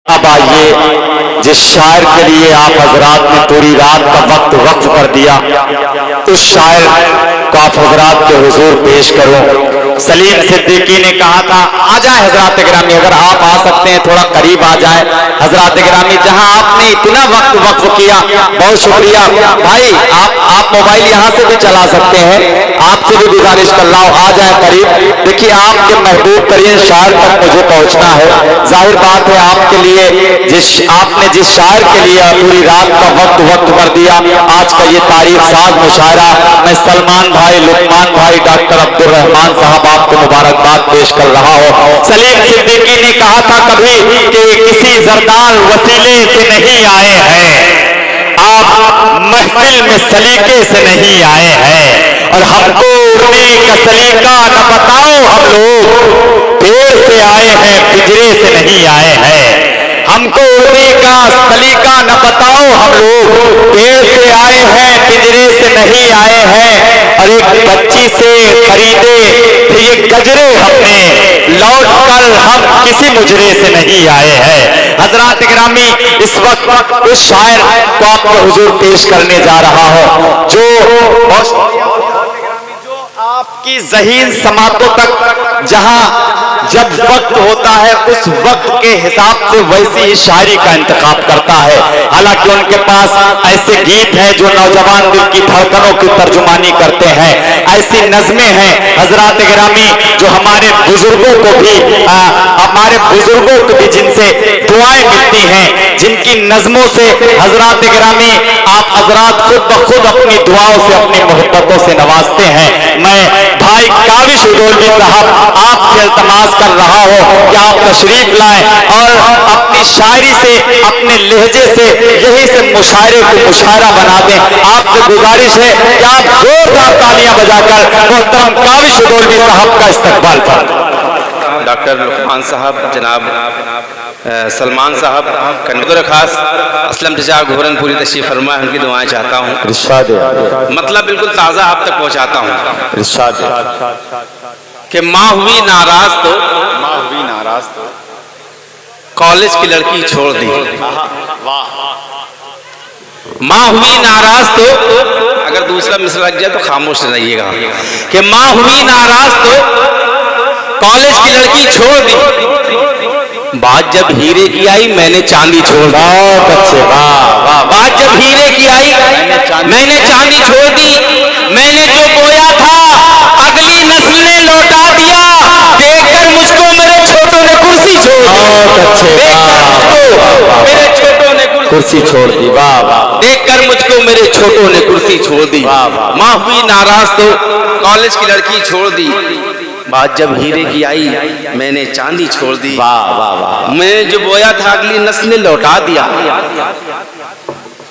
اب آئیے جس شاعر کے لیے آپ حضرات نے پوری رات کا وقت وقف کر دیا اس شاعر کو آپ حضرات کے حضور پیش کرو۔ سلیم صدیقی نے کہا تھا آ جائے حضرات گرامی، اگر آپ آ سکتے ہیں تھوڑا قریب آ جائے حضرات گرامی، جہاں آپ نے اتنا وقت وقف کیا بہت شکریہ بھائی۔ آپ موبائل یہاں سے بھی چلا سکتے ہیں، آپ سے بھی گزارش کر رہا ہوں آ جائیں قریب۔ دیکھیے آپ کے محبوب ترین شاعر تک مجھے پہنچنا ہے، ظاہر بات ہے آپ کے لیے آپ نے جس شاعر کے لیے پوری رات کا وقت کر دیا، آج کا یہ تاریخ ساز مشاعرہ میں سلمان بھائی، لقمان بھائی، ڈاکٹر عبد الرحمان صاحب آپ کو مبارکباد پیش کر رہا ہوں۔ سلیم صدیقی نے کہا تھا کبھی کہ کسی زردار وسیلے سے نہیں آئے ہیں، آپ محفل میں سلیقے سے نہیں آئے ہیں، اور ہم کو اڑنے کا سلیقہ نہ بتاؤ، ہم لوگ پیر سے آئے ہیں پنجرے سے نہیں آئے ہیں۔ ہم کو اڑنے کا سلیقہ نہ بتاؤ، ہم لوگ پیر سے آئے ہیں پنجرے سے نہیں آئے ہیں، اور ایک بچی سے خریدے یہ گجرے ہم نے، لوٹ کر ہم کسی مجرے سے نہیں آئے ہیں۔ حضرات گرامی اس وقت اس شاعر کو آپ کے حضور پیش کرنے جا رہا ہوں جو آپ کی ذہین سماعتوں تک جہاں جب وقت ہوتا ہے اس وقت کے حساب سے ویسی ہی شاعری کا انتخاب کرتا ہے، حالانکہ ان کے پاس ایسے گیت ہیں جو نوجوان دل کی دھڑکنوں کی ترجمانی کرتے ہیں، ایسی نظمیں ہیں حضرات گرامی جو ہمارے بزرگوں کو بھی جن سے دعائیں ملتی ہیں، جن کی نظموں سے حضرات گرامی آپ حضرات خود بخود اپنی دعاؤں سے اپنی محبتوں سے نوازتے ہیں۔ میں بھائی کاوش ادولوی صاحب آپ سے التماس کر رہا ہوں کہ آپ تشریف لائیں اور اپنی شاعری سے اپنے لہجے سے یہی سے مشاعرے کو مشاعرہ بنا دیں۔ آپ سے گزارش ہے کہ آپ زوردار تالیاں بجا کر محترم کاوش ادولوی صاحب کا استقبال کریں۔ ڈاکٹر لقمان صاحب، جناب سلمان صاحب کا نظر خاص اسلم چچا گھورن پوری تشریف فرما ہے، ان کی دعائیں چاہتا ہوں، ارشاد مطلب بالکل تازہ آپ تک پہنچاتا ہوں ارشاد کہ ماں ہوئی ناراض تو کالج کی لڑکی چھوڑ دی، ماں ہوئی ناراض تو، اگر دوسرا مصرع لگ جائے تو خاموش رہیے گا، کہ ماں ہوئی ناراض تو کالج کی لڑکی چھوڑ دی، بات جب ہیرے کی آئی میں نے چاندی چھوڑ دی۔ بہت اچھے، بات جب ہیرے کی آئی میں نے چاندی چھوڑ دی، میں نے جو بویا تھا اگلی نسل نے لوٹا دیا، دیکھ کر مجھ کو میرے چھوٹوں نے کرسی چھوڑ دی، بہت اچھے، دیکھ کر مجھ کو میرے چھوٹوں نے کرسی چھوڑ دی، واہ واہ، دیکھ کر مجھ کو میرے چھوٹوں نے کرسی چھوڑ دی، ماں ہوئی ناراض تو کالج کی لڑکی چھوڑ دی، بات جب ہیرے کی آئی میں نے چاندی چھوڑ دی، میں نے جو بویا تھا اگلی نسل نے لوٹا دیا،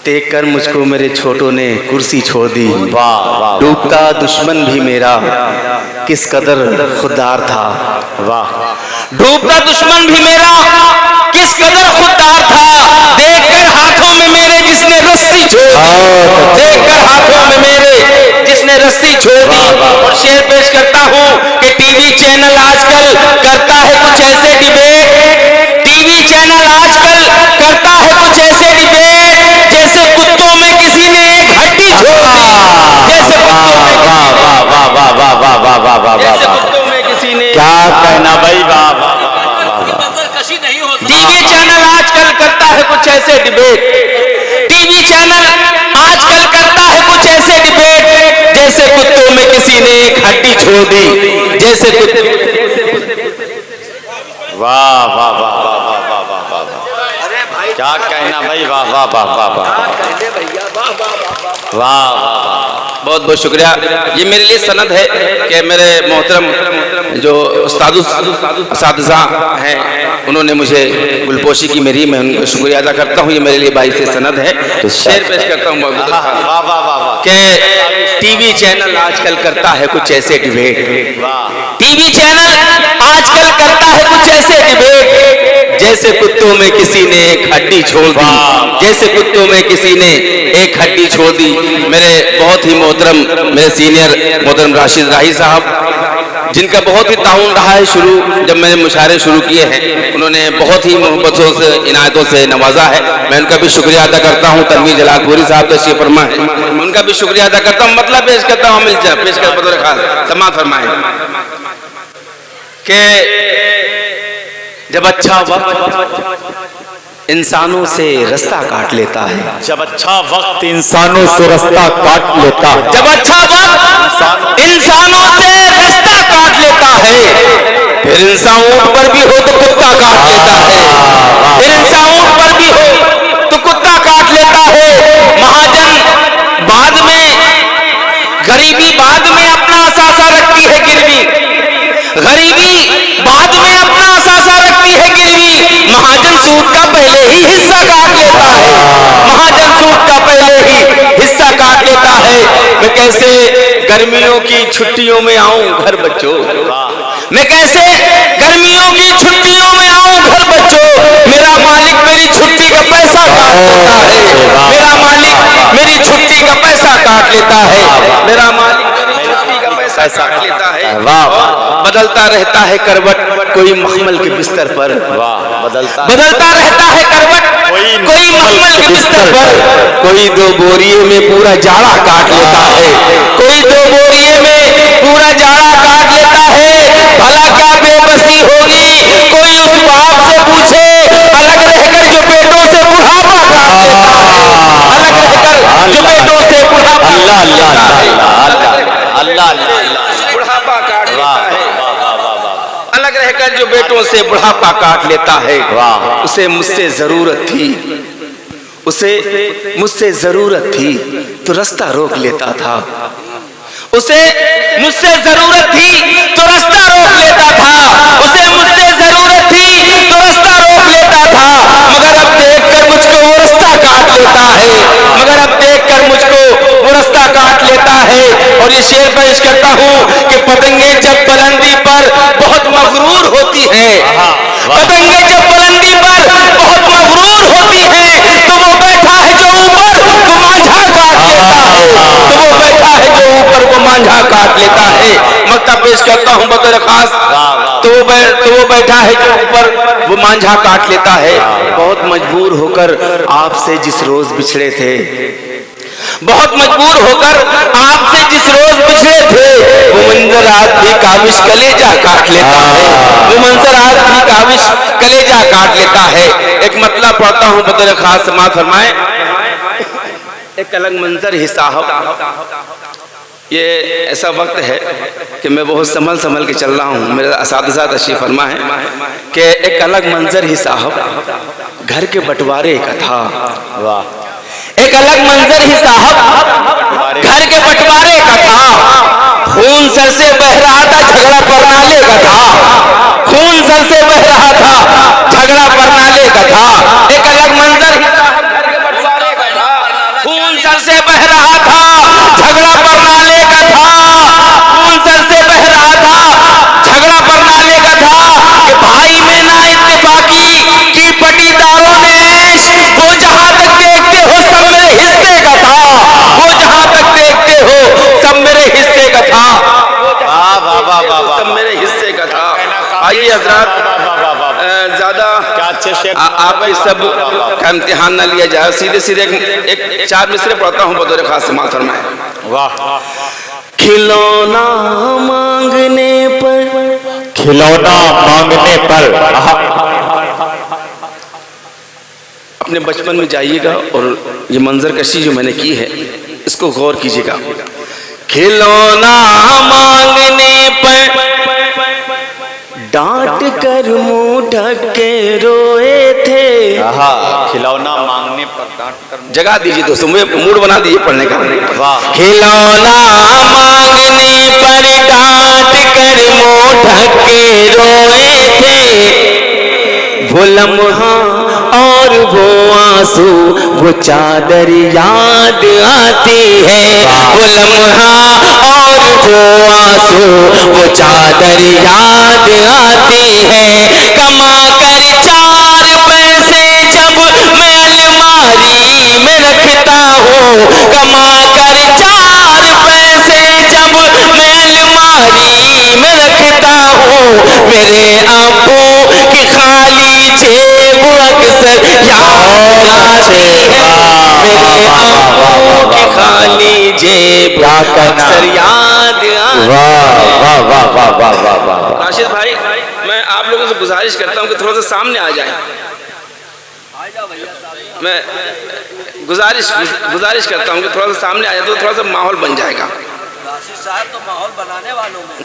دیکھ کر مجھ کو میرے چھوٹوں نے کرسی چھوڑ دی، ڈوبتا دشمن بھی میرا کس قدر خوددار تھا، ڈوبتا دشمن بھی میرا کس قدر خوددار تھا، دیکھ کر ہاتھوں میں میرے جس نے رسی چھوڑ دی، دیکھ کر ہاتھوں میں میرے جس نے رسی چھوڑ دی۔ اور شعر پیش کرتا ہوں کہ ٹی وی چینل آج کل کرتا ہے کچھ ایسے ڈیبیٹ، ٹی وی چینل آج کل کرتا ہے کچھ ایسے ڈیبیٹ جیسے کتوں میں کسی نے ایک ہڈی چھوڑا، جیسے کتوں میں کسی نے کیا کہنا بھائی، ٹی وی چینل آج کل کرتا ہے کچھ ایسے ڈیبیٹ، ٹی وی چینل آج کل کرتا ہے کچھ ایسے ڈیبیٹ جیسے کتوں میں کسی نے ایک ہڈی چھوڑ دی، جیسے واہ واہ واہ واہ، کیا کہنا بھائی، واہ واہ واہ واہ واہ واہ، بہت بہت شکریہ۔ یہ میرے لیے سند ہے کہ میرے محترم جو اساتذہ ہیں انہوں نے مجھے گلپوشی کی میری، میں ان کا شکریہ ادا کرتا ہوں، یہ میرے لیے باعث سند ہے۔ شعر پیش کرتا ہوں کہ ٹی وی چینل آج کل کرتا ہے کچھ ایسے ڈیبیٹ، ٹی وی چینل آج کل کرتا ہے کچھ ایسے ڈیبیٹ جیسے کتوں میں کسی نے ایک ہڈی چھوڑ دی، جیسے کتوں میں کسی نے ایک ہڈی چھوڑ دی۔ میرے بہت ہی محترم میرے سینئر محترم راشد راہی صاحب جن کا بہت ہی تعاون رہا ہے شروع جب میں نے مشاعرے شروع کیے ہیں انہوں نے بہت ہی محبتوں سے عنایتوں سے نوازا ہے. میں ان کا بھی شکریہ ادا کرتا ہوں. تنویر جلال پوری صاحب تشریف فرما ہے, ان کا بھی شکریہ ادا کرتا ہوں. مطلب پیش کرتا ہوں, پیش کر بطور خاص سماعت فرمائیں کہ جب اچھا وقت انسانوں سے رستہ کاٹ لیتا ہے, جب اچھا وقت انسانوں سے رستہ کاٹ لیتا ہے, جب اچھا وقت انسانوں سے رستہ کاٹ لیتا ہے, پھر انسان اونٹ پر بھی ہو تو کتا کاٹ لیتا ہے, پھر انسان اونٹ پر بھی ہو تو کتا کاٹ لیتا ہے. مہاجن بعد میں, غریبی بعد میں اپنا اثاثہ رکھتی ہے گروی, غریبی بعد میں اپنا اثاثہ رکھتی ہے گروی. مہاجن سود کا پہلے ہی حصہ کاٹ لیتا ہے, مہاجن سود کا پہلے ہی حصہ کاٹ لیتا ہے. میں کیسے گرمیوں کی چھٹیوں میں آؤں گھر بچوں, میں کیسے گرمیوں کی چھٹیوں میں آؤں گھر بچوں, میرا مالک میری چھٹی کا پیسہ کاٹ لیتا ہے, میرا مالک میری چھٹی کا پیسہ کاٹ لیتا ہے, میرا مالک میری چھٹی کا پیسہ کاٹ لیتا ہے. بدلتا رہتا ہے کروٹ کوئی مخمل کے بستر پر, بدلتا رہتا ہے کروٹ کوئی مخمل کے بستر پر, کوئی دو بوریے میں پورا جاڑا کاٹ لیتا ہے, کوئی دو بوریے میں پورا جاڑا کاٹ لیتا ہے. بھلا کیا بے بسی ہوگی کوئی اس باپ سے پوچھے, الگ رہ کر جو بیٹوں سے بڑھاپا کاٹ لیتا ہے, الگ رہ کر جو بیٹوں سے بڑھاپا بڑھاپا کاٹ لیتا ہے, الگ رہ کر جو بیٹوں سے بڑھاپا کاٹ لیتا ہے. اسے مجھ سے ضرورت تھی, اسے مجھ سے ضرورت تھی تو رستہ روک لیتا تھا, اسے مجھ سے ضرورت تھی تو رستہ روک لیتا تھا, اسے مجھ سے ضرورت تھی تو رستہ روک لیتا تھا. مگر اب دیکھ کر مجھ کو وہ رستہ کاٹ لیتا ہے, مگر اب دیکھ کر مجھ کو وہ رستہ کاٹ لیتا ہے. اور یہ شعر پیش کرتا ہوں کہ پتنگیں جب بلندی پر بہت مغرور ہوتی ہیں, پتنگیں جب بلندی پر بہت مغرور ہوتی ہیں, تو وہ بیٹھا ہے جو اوپر وہ مانجھا کاٹ لیتا ہے, تو وہ بیٹھا ہے جو اوپر وہ مانجھا کاٹ لیتا ہے. مکہ پیش کرتا ہوں بطور خاص, تو وہ بیٹھا ہے جو اوپر وہ مانجھا کاٹ لیتا ہے. بہت مجبور ہو کر آپ سے جس روز بچھڑے تھے, بہت مجبور ہو کر آپ سے جس روز بچھڑے تھے, وہ منظر آج بھی کاوش کلیجہ کاٹ لیتا ہے, وہ منظر آج بھی کاوش کلیجہ کاٹ لیتا ہے. ایک مطلب پڑھتا ہوں بطور خاص, سماعت فرمائیں. ایک الگ منظر ہی صاحب, یہ ایسا وقت ہے کہ میں بہت سنبھل کے چل رہا ہوں, میرے اساتذہ تشریف فرما ہے کہ ایک الگ منظر ہی صاحب گھر کے بٹوارے کا تھا. ایک الگ منظر ہی صاحب گھر کے بٹوارے کا تھا, خون سر سے بہ رہا تھا جھگڑا پرنالے کا تھا, خون سر سے بہ رہا تھا جھگڑا پرنالے کا تھا. ایک الگ منظر ہی صاحب گھر کے بٹوارے کا تھا, خون سر سے بہ رہا تھا جھگڑا پرنالے کا تھا, خون سر سے بہ رہا تھا جھگڑا پرنالے کا تھا. کہ بھائی میں نا اتفاقی کی پٹیداروں نے عیش, وہ جہاں تک دیکھتے ہو سب میرے حصے کا تھا, وہ جہاں تک دیکھتے ہو سب میرے حصے کا تھا, سب میرے حصے کا تھا. آئیے حضرات, زیادہ آپ کی سب کا امتحان نہ لیا جائے, سیدھے سیدھے ایک 4 مصرے پڑھتا ہوں بطور خاص, سماعت فرمائیں. واہ. کھلونا مانگنے پر, کھلونا مانگنے پر, اپنے بچپن میں جائیے گا اور یہ منظر کشی جو میں نے کی ہے اس کو غور کیجیے گا. کھلونا مانگنے پر ڈانٹ کر منہ ڈھک کے روئے تھے. کھلونا مانگنے پر ڈانٹ کر, جگہ دیجیے دوستوں, موڈ بنا دیجیے پڑھنے کا. کھلونا مانگنے پر ڈانٹ کر منہ ڈھک کے روئے تھے, وہ لمحہ اور وہ آنسو وہ چادر یاد آتی ہے, وہ لمحہ اور وہ آنسو وہ چادر یاد آتی ہے. کما کر 4 پیسے جب میں الماری میں رکھتا ہوں, کما کر 4 پیسے جب میں الماری میں رکھتا ہوں میرے ابو کی خالی جیب اکثر یاد آتی ہے، میرے ابو کی خالی جیب اکثر یاد آتی ہے۔ راشد بھائی میں آپ لوگوں سے گزارش کرتا ہوں کہ تھوڑا سا سامنے آ جائیں، میں گزارش کرتا ہوں کہ تھوڑا سا سامنے آ جائے تو تھوڑا سا ماحول بن جائے گا۔ راشد صاحب تو ماحول بنانے والوں میں۔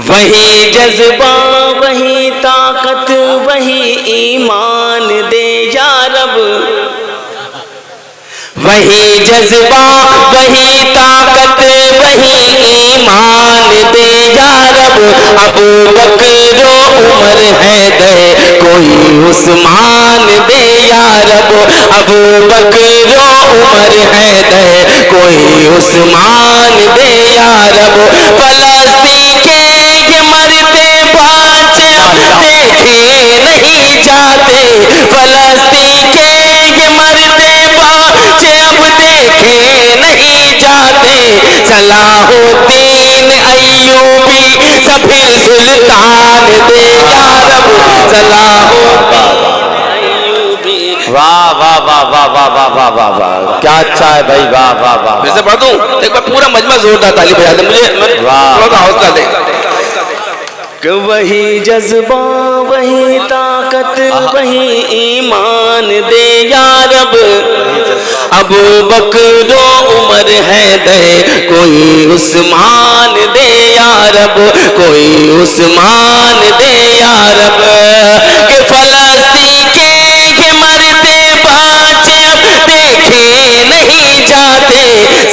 وہی جذبہ وہی طاقت وہی ایمان دے یا رب، وہی جذبہ وہی طاقت وہی ایمان دے یا رب، ابو بکر و عمر حیدر کوئی عثمان دے یا رب، ابو بکر و عمر حیدر کوئی عثمان دے یا رب، فلسطین کے یہ مرتے بچے دیکھے نہیں جاتے، فلسطین کے یہ مرتے بچے اب دیکھے نہیں جاتے، صلاح الدین ایوبی سبھی سلطان دے یا رب، صلاح الدین ایوبی۔ واہ واہ واہ واہ واہ واہ واہ واہ واہ، کیا اچھا ہے بھائی، واہ واہ واہ۔ پھر سے پڑھ دوں ایک بار پورا مجمع زوردار تالی بجا دیں، مجھے تھوڑا سا حوصلہ دیں کہ وہی جذبہ وہی طاقت وہی ایمان دے یا رب، ابو بکر و عمر حیدر کوئی عثمان دے یا رب، کوئی عثمان دے یا رب، کہ فلسطین کے یہ مرتے بچے اب دیکھے نہیں جاتے،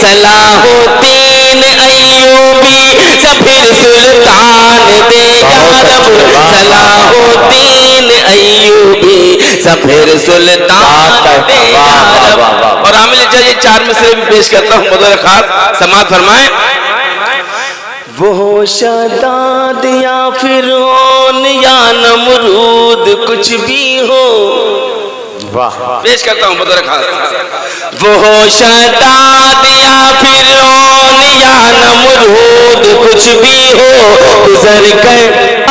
صلاح الدین ایوبی سپھر سلطان دے یا رب، صلاح الدین ایوبی سپھر سلطان دے یا رب۔ اور عامل چاہیے چار مصرے بھی پیش کرتا ہوں بطور خاص، سماعت فرمائیں۔ وہ شداد یا فرعون یا نمرود کچھ بھی ہو، پیش کرتا ہوں بطور خاص، وہ شداد یا فرعون یا نمرود کچھ بھی ہو، گزر کر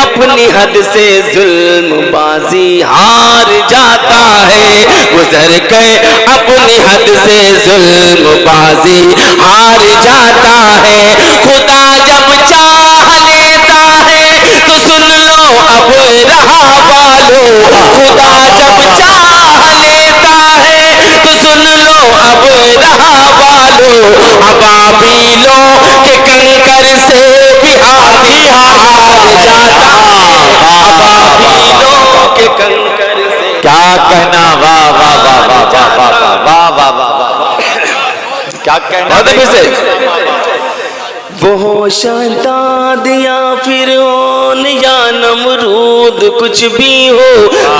اپنی حد سے ظلم بازی ہار جاتا ہے، گزر کر اپنی حد سے ظلم بازی ہار جاتا ہے، خدا جب چاہ لیتا ہے تو سن لو اب رہا والو، خدا جب چاہ لیتا ہے تو سن لو اب رہا والو، ابابیلوں کے کنکر سے بھی ہاتھی ہار جاتا ہے، ابابیلوں کے کنکر سے کیا کہنا، واہ واہ واہ واہ واہ واہ واہ واہ واہ، کیا کہنا پھر سے، وہ شداد یا فرعون یا نمرود کچھ بھی ہو،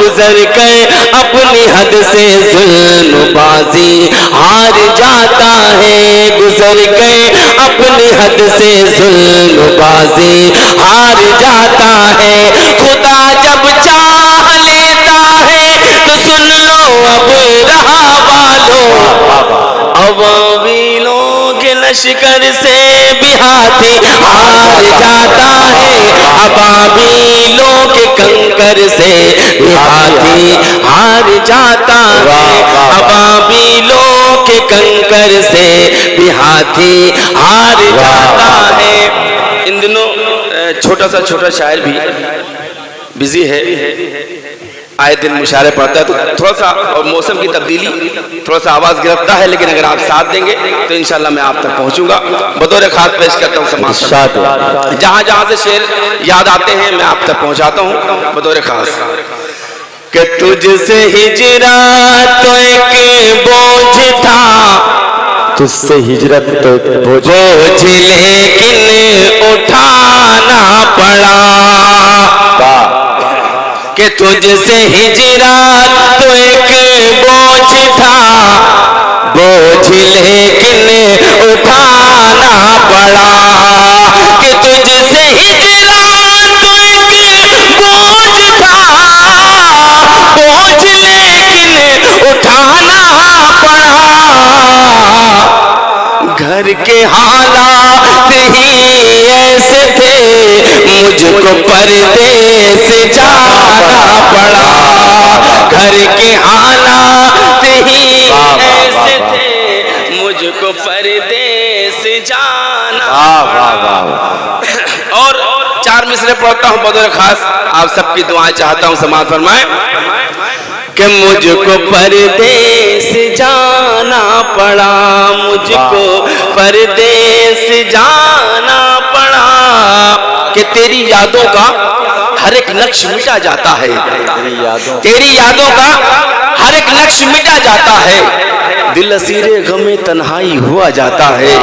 گزر کر اپنی حد سے ظلم بازی ہار جاتا ہے، گزر کر اپنی حد سے ظلم بازی ہار جاتا ہے، خدا جب چاہ لیتا ہے تو سن لو اب رہا والو، عواملوں کے لشکر سے بھی ہاتھی ہار جاتا ہے، ابابیلوں کے کنکر سے بھی ہاتھی ہار جاتا ہے، ابابیلوں کے کنکر سے بھی ہاتھی ہار جاتا ہے۔ ان دنوں چھوٹا شاعر بھی بزی ہے، آئے دن مشاعرے پڑھتا ہے تو تھوڑا سا اور موسم کی تبدیلی تھوڑا سا آواز گرفتا ہے، لیکن اگر آپ ساتھ دیں گے تو انشاءاللہ میں آپ تک پہنچوں گا۔ بطور خاص پیش کرتا ہوں سماعت، جہاں جہاں سے شعر یاد آتے ہیں میں آپ تک پہنچاتا ہوں بطور خاص، کہ تجھ سے ہجرت تو ایک بوجھ تھا، تجھ سے ہجرت تو بوجھ لیکن اٹھانا پڑا، کہ تجھ سے ہجرت تو ایک بوجھ تھا، بوجھ لیکن اٹھانا پڑا، کہ تجھ سے ہجرت تو ایک بوجھ تھا، بوجھ لیکن اٹھانا پڑا، گھر کے حالات مجھ کو پردے سے جانا پڑا، گھر کے حالات ہی ایسے تھے، مجھ کو پردے سے جانا پڑا۔ اور 4 مصرے پڑھتا ہوں بطور خاص، آپ سب کی دعائیں چاہتا ہوں سماعت فرمائیں کہ مجھ کو پردے سے جانا پڑا، مجھ کو پردے سے جانا پڑا، کہ تیری یادوں کا ہر ایک نقش مٹا جاتا ہے، تیری یادوں کا ہر ایک نقش مٹا جاتا ہے، دل اسیر غم تنہائی ہوا جاتا ہے،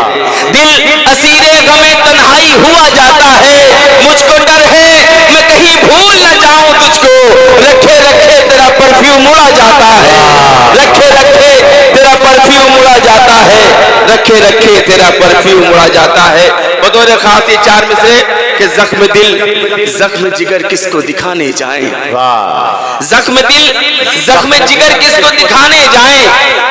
دل اسیر غم تنہائی ہوا جاتا ہے، مجھ کو ڈر ہے میں کہیں بھول نہ جاؤں تجھ کو، رکھے رکھے تیرا پرفیوم اڑا جاتا ہے، رکھے رکھے تیرا پرفیوم اڑا جاتا ہے، رکھے رکھے تیرا پرفیوم اڑا جاتا ہے۔ بطور خاص یہ 4 مصرے کہ زخم دل زخم جگر کس کو دکھانے جائیں، زخم دل زخم جگر کس کو دکھانے جائیں،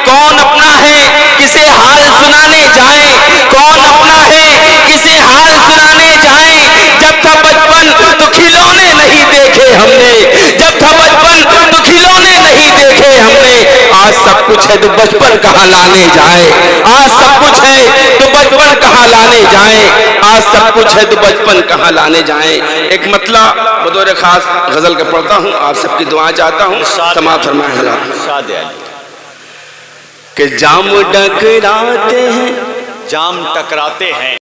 کون اپنا ہے کسے حال سنانے جائیں، کون اپنا ہے کسے حال سنانے جائیں، جب تھا بچپن تو کھلونے نہیں دیکھے ہم نے، جب تھا بچپن تو کھلونے نہیں دیکھے ہم نے، آج سب کچھ ہے تو بچپن کہاں لانے جائیں، آج سب کچھ ہے تو بچپن کہاں لانے جائیں، آج سب کچھ ہے تو بچپن کہاں لانے جائیں۔ ایک مطلع بطور خاص غزل کا پڑھتا ہوں، آپ سب کی دعائیں چاہتا ہوں، سماعت فرمائیں حضرات کہ جام ٹکراتے ہیں، جام ٹکراتے ہیں،